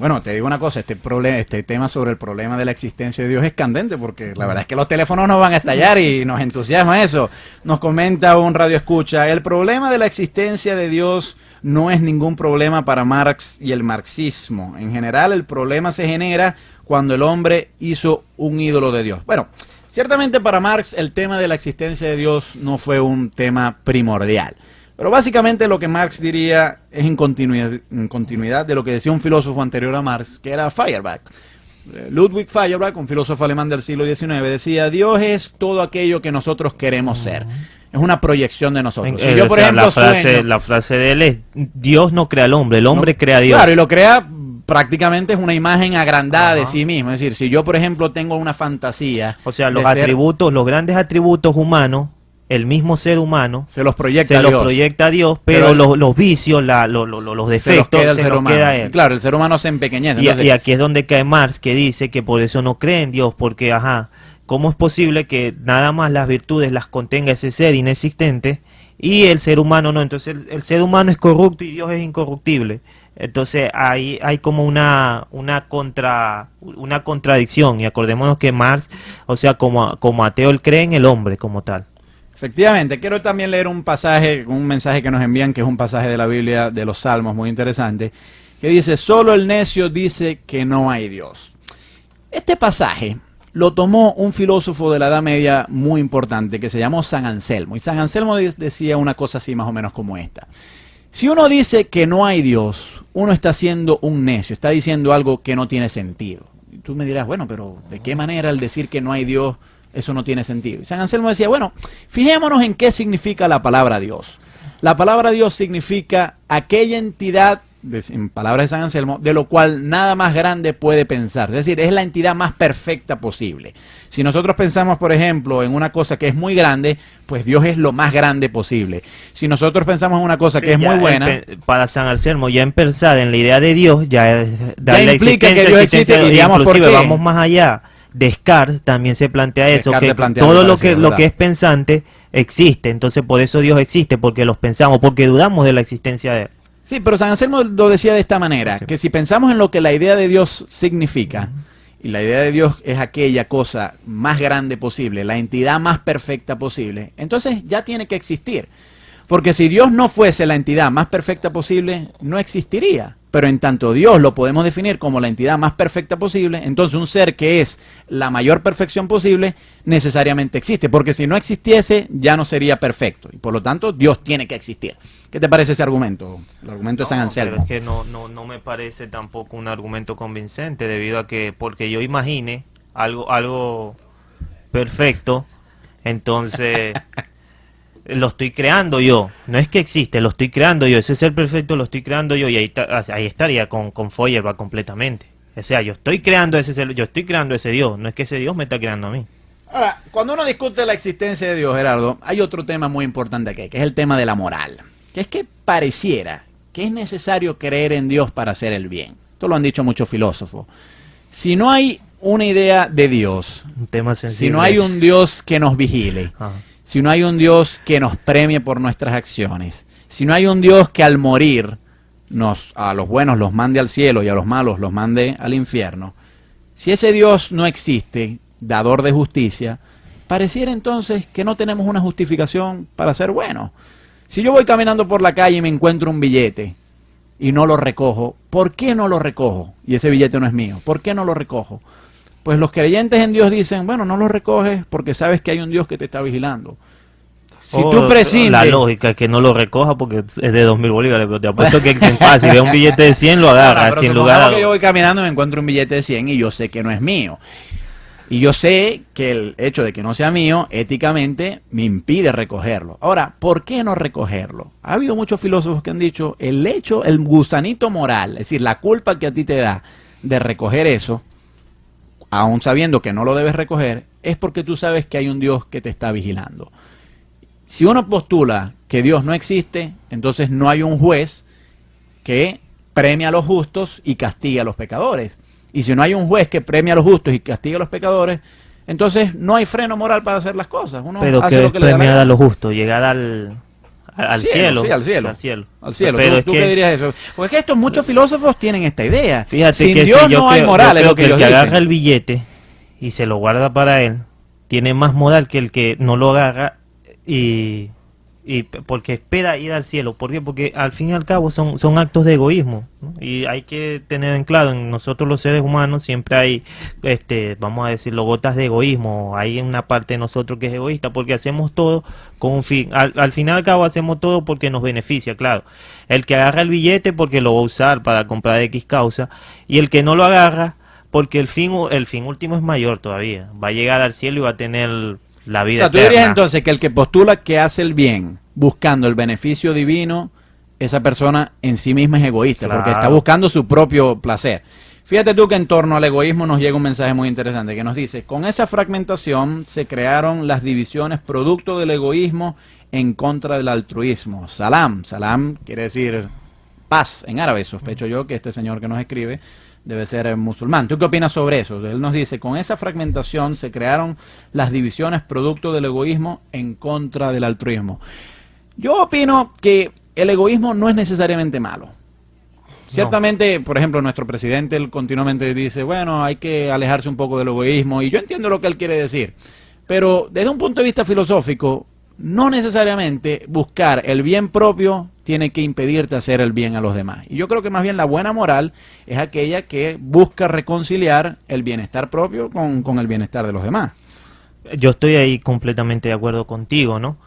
Bueno, te digo una cosa, este tema sobre el problema de la existencia de Dios es candente, porque la verdad es que los teléfonos nos van a estallar y nos entusiasma eso. Nos comenta un radio escucha, el problema de la existencia de Dios no es ningún problema para Marx y el marxismo. En general, el problema se genera cuando el hombre hizo un ídolo de Dios. Bueno, ciertamente para Marx el tema de la existencia de Dios no fue un tema primordial. Pero básicamente lo que Marx diría es en continuidad de lo que decía un filósofo anterior a Marx, que era Feuerbach. Ludwig Feuerbach, un filósofo alemán del siglo XIX, decía, Dios es todo aquello que nosotros queremos ser. Es una proyección de nosotros. Si yo, por ejemplo, la frase de él es, Dios no crea al hombre, el hombre crea a Dios. Claro, y lo crea prácticamente es una imagen agrandada de sí mismo. Es decir, si yo, por ejemplo, tengo una fantasía... O sea, los atributos, los grandes atributos humanos, el mismo ser humano se los proyecta a Dios, pero los vicios, los defectos se los queda a él. Claro, el ser humano se empequeñece. Y aquí es donde cae Marx, que dice que por eso no cree en Dios, porque, ¿cómo es posible que nada más las virtudes las contenga ese ser inexistente y el ser humano no? Entonces el ser humano es corrupto y Dios es incorruptible. Entonces hay como una contradicción, y acordémonos que Marx, o sea, como ateo, él cree en el hombre como tal. Efectivamente, quiero también leer un pasaje, un mensaje que nos envían, que es un pasaje de la Biblia, de los Salmos, muy interesante, que dice, solo el necio dice que no hay Dios. Este pasaje lo tomó un filósofo de la Edad Media muy importante, que se llamó San Anselmo, y San Anselmo decía una cosa así más o menos como esta. Si uno dice que no hay Dios, uno está siendo un necio, está diciendo algo que no tiene sentido. Y tú me dirás, bueno, pero ¿de qué manera al decir que no hay Dios eso no tiene sentido? Y San Anselmo decía, bueno, fijémonos en qué significa la palabra Dios. La palabra Dios significa aquella entidad, en palabras de San Anselmo, de lo cual nada más grande puede pensar. Es decir, es la entidad más perfecta posible. Si nosotros pensamos, por ejemplo, en una cosa que es muy grande, pues Dios es lo más grande posible. Si nosotros pensamos en una cosa que es muy buena... Para San Anselmo, ya empezar en la idea de Dios, ya implica que Dios existe, y digamos por qué. Vamos más allá. Descartes también se plantea eso, que todo lo que es pensante existe, entonces por eso Dios existe, porque los pensamos, porque dudamos de la existencia de él. Sí, pero San Anselmo lo decía de esta manera, que si pensamos en lo que la idea de Dios significa, y la idea de Dios es aquella cosa más grande posible, la entidad más perfecta posible, entonces ya tiene que existir. Porque si Dios no fuese la entidad más perfecta posible, no existiría. Pero en tanto Dios lo podemos definir como la entidad más perfecta posible, entonces un ser que es la mayor perfección posible necesariamente existe. Porque si no existiese, ya no sería perfecto. Y por lo tanto, Dios tiene que existir. ¿Qué te parece ese argumento? El argumento de San Anselmo. Pero es que no me parece tampoco un argumento convincente, debido a que, porque yo imagine algo perfecto, entonces... lo estoy creando yo, no es que existe, lo estoy creando yo, ese ser perfecto lo estoy creando yo, y ahí estaría con Feuerbach completamente. O sea, yo estoy creando ese ser, yo estoy creando ese Dios, no es que ese Dios me está creando a mí. Ahora, cuando uno discute la existencia de Dios, Gerardo, hay otro tema muy importante aquí, que es el tema de la moral. Que es que pareciera que es necesario creer en Dios para hacer el bien. Esto lo han dicho muchos filósofos. Si no hay una idea de Dios, un tema sensible, si no hay un Dios que nos vigile, si no hay un Dios que nos premie por nuestras acciones, si no hay un Dios que al morir a los buenos los mande al cielo y a los malos los mande al infierno, si ese Dios no existe, dador de justicia, pareciera entonces que no tenemos una justificación para ser buenos. Si yo voy caminando por la calle y me encuentro un billete y no lo recojo, ¿por qué no lo recojo? Y ese billete no es mío, ¿por qué no lo recojo? Pues los creyentes en Dios dicen, bueno, no lo recoges porque sabes que hay un Dios que te está vigilando. Si tú prescindes... La lógica es que no lo recoja porque es de 2.000 bolívares, pero te apuesto que si ve un billete de 100 lo agarra. Pero supongamos que yo voy caminando y me encuentro un billete de 100 y yo sé que no es mío. Y yo sé que el hecho de que no sea mío, éticamente, me impide recogerlo. Ahora, ¿por qué no recogerlo? Ha habido muchos filósofos que han dicho, el gusanito moral, es decir, la culpa que a ti te da de recoger eso, aún sabiendo que no lo debes recoger, es porque tú sabes que hay un Dios que te está vigilando. Si uno postula que Dios no existe, entonces no hay un juez que premia a los justos y castiga a los pecadores. Y si no hay un juez que premia a los justos y castiga a los pecadores, entonces no hay freno moral para hacer las cosas. Uno pero hace que lo que le da la premiar gana. a los justos, llegar al al cielo. Sí, al cielo. Al cielo. Al cielo. Pero ¿Tú qué dirías eso? Porque es que muchos filósofos tienen esta idea. Fíjate Sin que Dios sí, no hay moral, es yo lo creo que el ellos que dicen. agarra el billete y se lo guarda para él, tiene más moral que el que no lo agarra y porque espera ir al cielo. ¿Por qué? Porque al fin y al cabo son actos de egoísmo, ¿no? Y hay que tener en claro, en nosotros los seres humanos siempre hay, vamos a decirlo, gotas de egoísmo. Hay una parte de nosotros que es egoísta porque hacemos todo con un fin. Al fin y al cabo hacemos todo porque nos beneficia, claro. El que agarra el billete porque lo va a usar para comprar X causa, y el que no lo agarra porque el fin último es mayor todavía. Va a llegar al cielo y va a tener la O vida sea, tú eterna. dirías entonces que el que postula que hace el bien buscando el beneficio divino, esa persona en sí misma es egoísta, porque Claro. está buscando su propio placer. Fíjate tú que en torno al egoísmo nos llega un mensaje muy interesante que nos dice: con esa fragmentación se crearon las divisiones producto del egoísmo en contra del altruismo. Salam quiere decir paz en árabe. Sospecho yo que este señor que nos escribe debe ser musulmán. ¿Tú qué opinas sobre eso? Él nos dice: con esa fragmentación se crearon las divisiones producto del egoísmo en contra del altruismo. Yo opino que el egoísmo no es necesariamente malo. Ciertamente, por ejemplo, nuestro presidente él continuamente dice, bueno, hay que alejarse un poco del egoísmo, y yo entiendo lo que él quiere decir, pero desde un punto de vista filosófico, no necesariamente buscar el bien propio tiene que impedirte hacer el bien a los demás. Y yo creo que más bien la buena moral es aquella que busca reconciliar el bienestar propio con el bienestar de los demás. Yo estoy ahí completamente de acuerdo contigo, ¿no?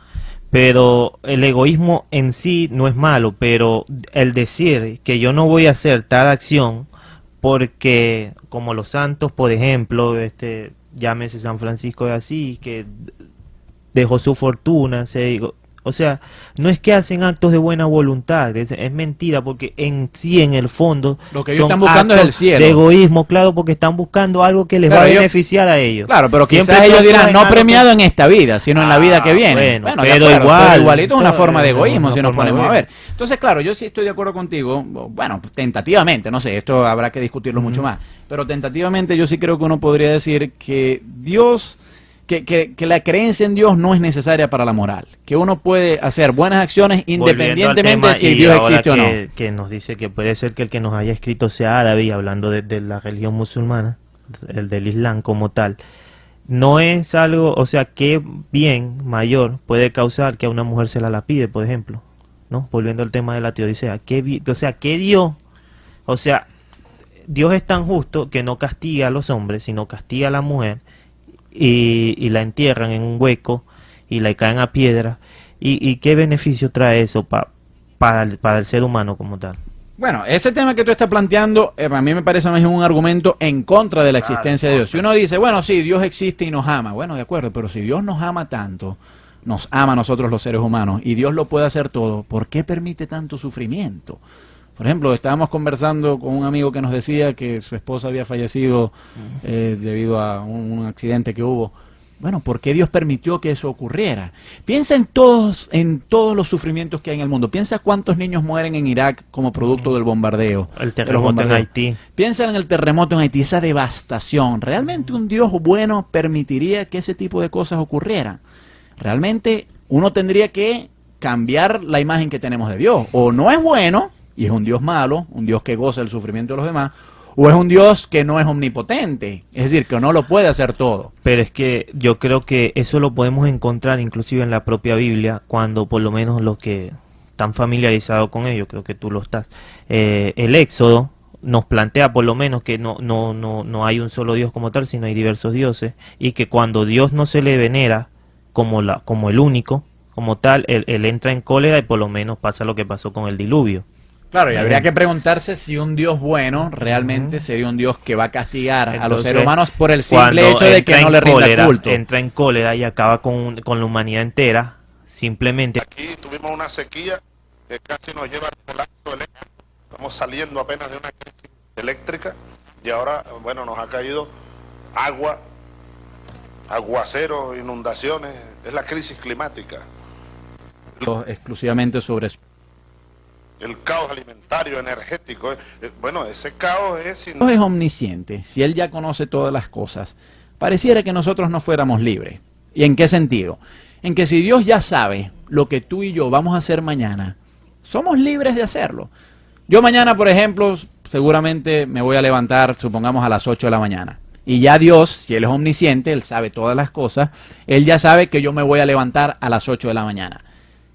Pero el egoísmo en sí no es malo, pero el decir que yo no voy a hacer tal acción porque, como los santos, por ejemplo, llámese San Francisco de Asís, que dejó su fortuna, o sea, no es que hacen actos de buena voluntad, es mentira, porque en sí, en el fondo, Lo que ellos son están buscando es el actos cielo. de egoísmo, claro, porque están buscando algo que les Claro, va a ellos- beneficiar a ellos. Claro, pero Siempre quizás ellos todo dirán, es no algo premiado en esta vida, sino en la vida que viene. Bueno, de pero acuerdo, igual, igualito es una todo forma de es egoísmo una si nos forma de ponemos a egoísmo. ver. Entonces, claro, yo sí estoy de acuerdo contigo, bueno, tentativamente, no sé, esto habrá que discutirlo mucho más, pero tentativamente yo sí creo que uno podría decir que Dios... Que la creencia en Dios no es necesaria para la moral, que uno puede hacer buenas acciones independientemente de si Dios existe o no. Que nos dice que puede ser que el que nos haya escrito sea árabe, y hablando de la religión musulmana, el del Islam como tal, no es algo, o sea, qué bien mayor puede causar que a una mujer se la lapide, por ejemplo, ¿no? Volviendo al tema de la teodicea, o sea, Dios es tan justo que no castiga a los hombres, sino castiga a la mujer, y la entierran en un hueco y le caen a piedra. ¿Y qué beneficio trae eso para el ser humano como tal? Bueno, ese tema que tú estás planteando, a mí me parece más un argumento en contra de la existencia de Dios. Si uno dice, bueno, sí, Dios existe y nos ama, bueno, de acuerdo, pero si Dios nos ama tanto, nos ama a nosotros los seres humanos, y Dios lo puede hacer todo, ¿por qué permite tanto sufrimiento? Por ejemplo, estábamos conversando con un amigo que nos decía que su esposa había fallecido debido a un accidente que hubo. Bueno, ¿por qué Dios permitió que eso ocurriera? Piensa en todos los sufrimientos que hay en el mundo. Piensa cuántos niños mueren en Irak como producto del bombardeo. El de los terremoto en bombardeos. Haití. Piensa en el terremoto en Haití, esa devastación. ¿Realmente un Dios bueno permitiría que ese tipo de cosas ocurrieran? Realmente uno tendría que cambiar la imagen que tenemos de Dios. O no es bueno y es un Dios malo, un Dios que goza del sufrimiento de los demás, o es un Dios que no es omnipotente, es decir, que no lo puede hacer todo. Pero es que yo creo que eso lo podemos encontrar inclusive en la propia Biblia, cuando por lo menos los que están familiarizados con ello, creo que tú lo estás, el Éxodo nos plantea por lo menos que no hay un solo Dios como tal, sino hay diversos dioses, y que cuando Dios no se le venera como el único, como tal, él entra en cólera, y por lo menos pasa lo que pasó con el diluvio. Claro, y habría que preguntarse si un Dios bueno realmente sería un Dios que va a castigar a los Entonces, seres humanos por el simple cuando hecho de entra que no en le rinda cólera, culto. entra en cólera y acaba con la humanidad entera, simplemente. Aquí tuvimos una sequía que casi nos lleva al colapso eléctrico. Estamos saliendo apenas de una crisis eléctrica y ahora, bueno, nos ha caído agua, aguaceros, inundaciones. Es la crisis climática. Exclusivamente sobre su... El caos alimentario, energético. Bueno, ese caos es... Dios es omnisciente, si Él ya conoce todas las cosas, pareciera que nosotros no fuéramos libres. ¿Y en qué sentido? en que si Dios ya sabe lo que tú y yo vamos a hacer mañana, somos libres de hacerlo. Yo mañana, por ejemplo, seguramente me voy a levantar, supongamos a las 8 de la mañana. Y ya Dios, si Él es omnisciente, Él sabe todas las cosas, Él ya sabe que yo me voy a levantar a las 8 de la mañana.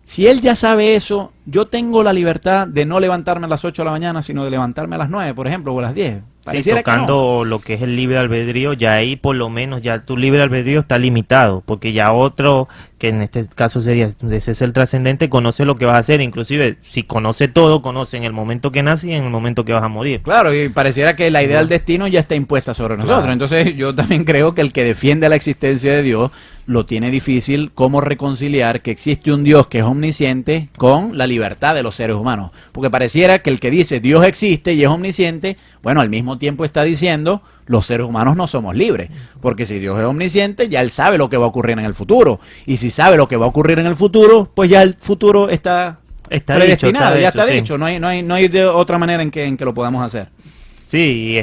Si Él ya sabe eso, yo tengo la libertad de no levantarme a las 8 de la mañana, sino de levantarme a las 9, por ejemplo, o a las 10. Sí, tocando lo que es el libre albedrío, ya ahí por lo menos ya tu libre albedrío está limitado, porque ya otro, que en este caso sería, ese es el trascendente, conoce lo que vas a hacer, inclusive si conoce todo, conoce en el momento que nace y en el momento que vas a morir. Claro, y pareciera que la idea del destino ya está impuesta sobre nosotros. Claro. Entonces yo también creo que el que defiende la existencia de Dios lo tiene difícil cómo reconciliar que existe un Dios que es omnisciente con la libertad de los seres humanos. Porque pareciera que el que dice Dios existe y es omnisciente, bueno, al mismo tiempo está diciendo los seres humanos no somos libres. Porque si Dios es omnisciente, ya Él sabe lo que va a ocurrir en el futuro. Y si sabe lo que va a ocurrir en el futuro, pues ya el futuro está predestinado, ya está dicho. Sí. No hay de otra manera en que lo podamos hacer. Sí,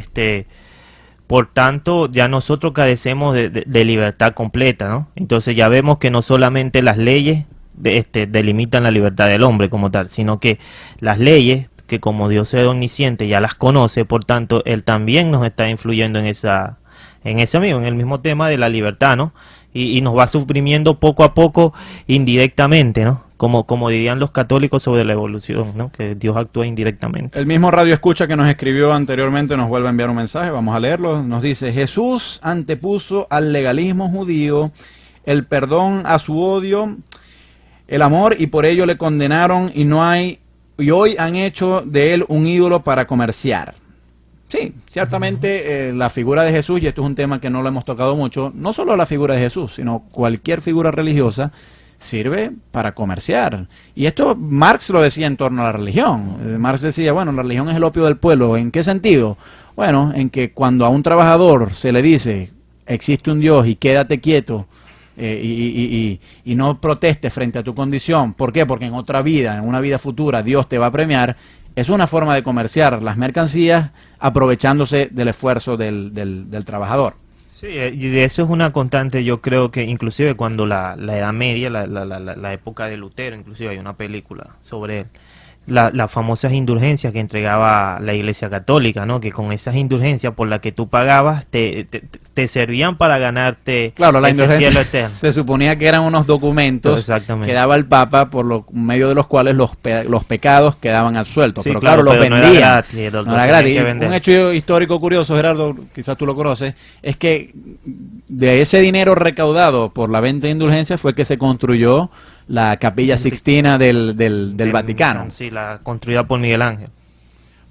por tanto, ya nosotros carecemos de libertad completa, ¿no? Entonces ya vemos que no solamente las leyes delimitan la libertad del hombre como tal, sino que las leyes, que como Dios es omnisciente, ya las conoce, por tanto, Él también nos está influyendo en el mismo tema de la libertad, ¿no? Y nos va suprimiendo poco a poco, indirectamente, ¿no? Como dirían los católicos sobre la evolución, ¿no? Que Dios actúa indirectamente. El mismo radio escucha que nos escribió anteriormente nos vuelve a enviar un mensaje, vamos a leerlo. Nos dice: Jesús antepuso al legalismo judío el perdón a su odio, el amor, y por ello le condenaron y hoy han hecho de él un ídolo para comerciar. Sí, ciertamente la figura de Jesús, y esto es un tema que no lo hemos tocado mucho, no solo la figura de Jesús, sino cualquier figura religiosa sirve para comerciar. Y esto Marx lo decía en torno a la religión. Marx decía, bueno, la religión es el opio del pueblo. ¿En qué sentido? Bueno, en que cuando a un trabajador se le dice, existe un Dios y quédate quieto, y no protestes frente a tu condición. ¿Por qué? Porque en otra vida, en una vida futura, Dios te va a premiar. Es una forma de comerciar las mercancías aprovechándose del esfuerzo del trabajador. Sí, y de eso es una constante. Yo creo que inclusive cuando la Edad Media, la época de Lutero, inclusive hay una película sobre él, las famosas indulgencias que entregaba la Iglesia Católica, ¿no? Que con esas indulgencias por las que tú pagabas te servían para ganarte, claro, la ese cielo eterno. Se suponía que eran unos documentos que daba el Papa por medio de los cuales los pecados quedaban absueltos. Sí, pero claro, los vendían. No era gratis. No era gratis. Un hecho histórico curioso, Gerardo, quizás tú lo conoces, es que de ese dinero recaudado por la venta de indulgencias fue que se construyó la Capilla Sixtina del Vaticano. Sí, la construida por Miguel Ángel.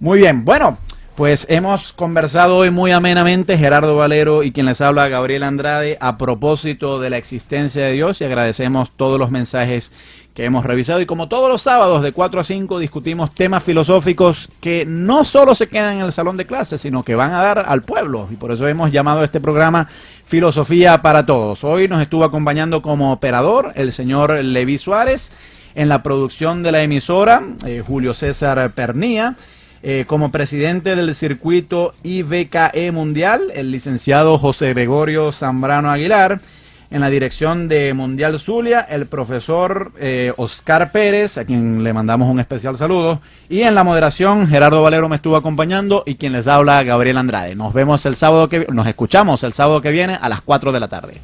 Muy bien, bueno, pues hemos conversado hoy muy amenamente, Gerardo Valero y quien les habla, Gabriel Andrade, a propósito de la existencia de Dios, y agradecemos todos los mensajes que hemos revisado. Y como todos los sábados de 4 a 5 discutimos temas filosóficos que no solo se quedan en el salón de clases, sino que van a dar al pueblo, y por eso hemos llamado a este programa Filosofía para Todos. Hoy nos estuvo acompañando como operador el señor Levi Suárez, en la producción de la emisora Julio César Pernía, como presidente del circuito IBKE Mundial, el licenciado José Gregorio Zambrano Aguilar, en la dirección de Mundial Zulia, el profesor Oscar Pérez, a quien le mandamos un especial saludo, y en la moderación Gerardo Valero me estuvo acompañando, y quien les habla, Gabriel Andrade. Nos escuchamos el sábado que viene a las 4 de la tarde.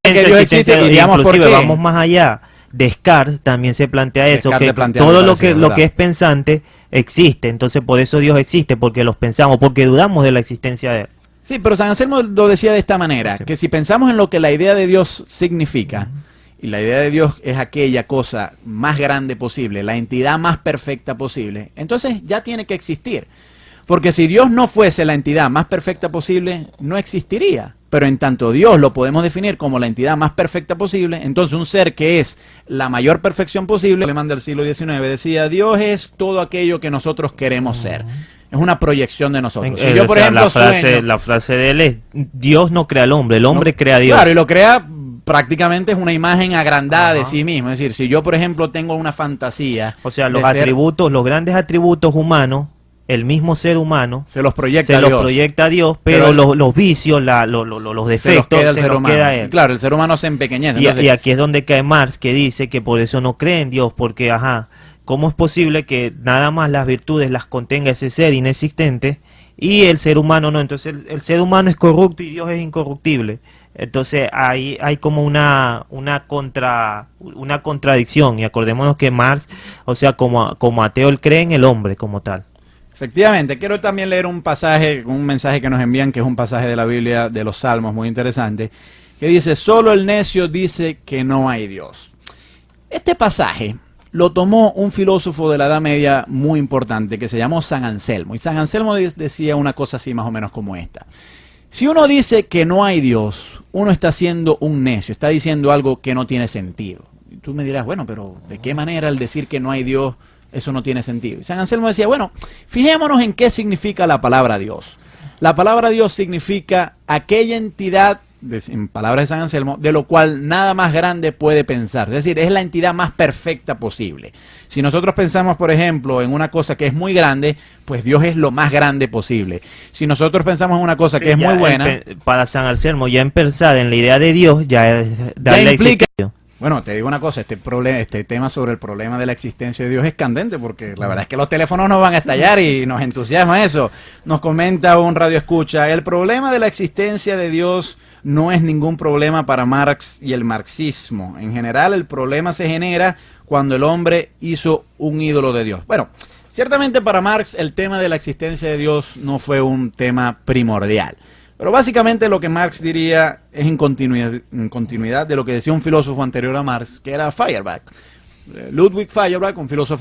Que Dios existe, y digamos, inclusive vamos más allá. Descartes también se plantea eso, que todo lo que es pensante existe. Entonces por eso Dios existe, porque los pensamos, porque dudamos de la existencia de él. Sí, pero San Anselmo lo decía de esta manera, sí, que si pensamos en lo que la idea de Dios significa, y la idea de Dios es aquella cosa más grande posible, la entidad más perfecta posible, entonces ya tiene que existir. Porque si Dios no fuese la entidad más perfecta posible, no existiría. Pero en tanto Dios lo podemos definir como la entidad más perfecta posible, entonces un ser que es la mayor perfección posible, el alemán del siglo XIX decía, Dios es todo aquello que nosotros queremos ser. Es una proyección de nosotros. Si O yo, por sea, ejemplo, sueño, la frase de él es, Dios no crea al hombre, el hombre no, crea a Dios. claro, y lo crea prácticamente es una imagen agrandada de Ajá. sí mismo. Es decir, si yo, por ejemplo, tengo una fantasía, O sea, de los ser- atributos, los grandes atributos humanos, el mismo ser humano se los proyecta se a los Dios. proyecta a Dios, Pero pero él- los vicios, los Se los defectos, queda el se ser los humano. queda a él. Claro, el ser humano se empequeñece. Entonces, Y aquí es donde cae Marx, que dice que por eso no cree en Dios, porque, ajá, ¿cómo es posible que nada más las virtudes las contenga ese ser inexistente y el ser humano no? Entonces el ser humano es corrupto y Dios es incorruptible. Entonces ahí hay como una contradicción, y acordémonos que Marx, o sea, como ateo, él cree en el hombre como tal. efectivamente, quiero también leer un pasaje, un mensaje que nos envían, que es un pasaje de la Biblia, de los Salmos, muy interesante, que dice, solo el necio dice que no hay Dios. Este pasaje lo tomó un filósofo de la Edad Media muy importante, que se llamó San Anselmo, y San Anselmo decía una cosa así más o menos como esta. Si uno dice que no hay Dios, uno está siendo un necio, está diciendo algo que no tiene sentido. Y tú me dirás, bueno, pero ¿de qué manera al decir que no hay Dios eso no tiene sentido? Y San Anselmo decía, bueno, fijémonos en qué significa la palabra Dios. La palabra Dios significa aquella entidad, en palabras de San Anselmo, de lo cual nada más grande puede pensar. Es decir, es la entidad más perfecta posible. Si nosotros pensamos, por ejemplo, en una cosa que es muy grande, pues Dios es lo más grande posible. Si nosotros pensamos en una cosa Sí, que es ya muy buena, para San Anselmo, ya empezar en la idea de Dios, ya es darle ya implica... existencia. Bueno, te digo una cosa, este tema sobre el problema de la existencia de Dios es candente, porque la verdad es que los teléfonos nos van a estallar y nos entusiasma eso. Nos comenta un radio escucha, el problema de la existencia de Dios no es ningún problema para Marx y el marxismo. En general, el problema se genera cuando el hombre hizo un ídolo de Dios. Bueno, ciertamente para Marx el tema de la existencia de Dios no fue un tema primordial. Pero básicamente lo que Marx diría es en continuidad de lo que decía un filósofo anterior a Marx, que era Feuerbach. Ludwig Feuerbach, un filósofo